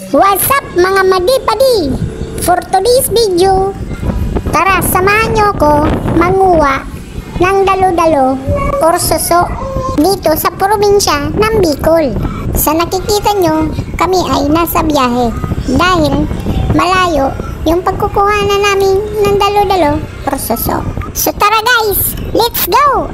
What's up mga madipadi? For today's video, tara samahan nyo ako manguha ng dalo-dalo or suso dito sa probinsya ng Bicol. Sa nakikita nyo, kami ay nasa biyahe dahil malayo yung pagkukuhanan namin ng dalo-dalo or suso. So tara guys, let's go!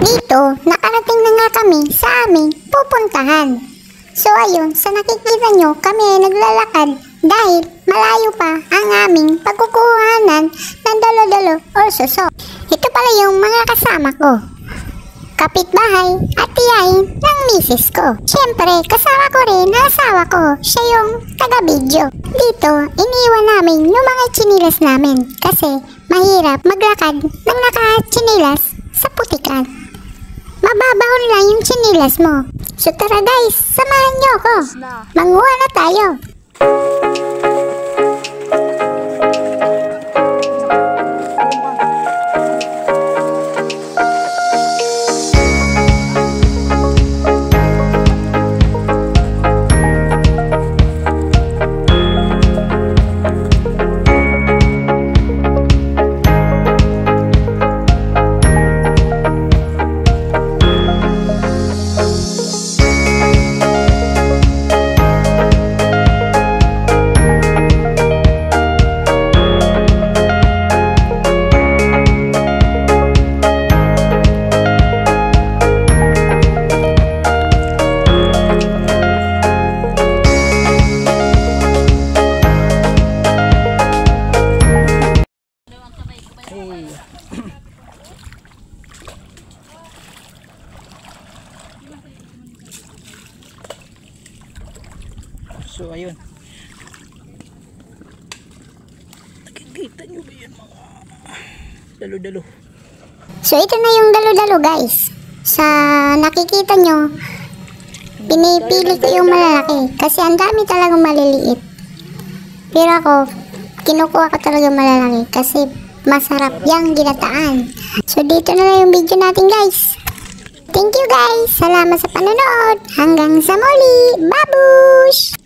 Dito, nakarating na nga kami sa aming pupuntahan. So ayun, sa nakikita nyo, kami ay naglalakad dahil malayo pa ang aming pagkukuhanan ng dalo-dalo o suso. Ito pala yung mga kasama ko. Kapitbahay at tiyahin ng misis ko. Siyempre, kasama ko rin ang asawa ko. Siya yung taga-video. Dito, iniwan namin yung mga chinilas namin kasi mahirap maglakad ng naka-chinilas sa putikan. Mababahon lang yung chinilas mo. So tara guys, samahan nyo ako. Manguha na tayo. So ayun, nakikita nyo ba yan mga dalo-dalo? So ito na yung dalo-dalo guys. Sa nakikita nyo, pinipili ko yung malalaki kasi ang dami talagang maliliit. Pero ako, kinukuha ko talaga malalaki kasi masarap yung ginataan. So dito na lang yung video natin guys. Thank you guys. Salamat sa panonood. Hanggang sa muli. Babush!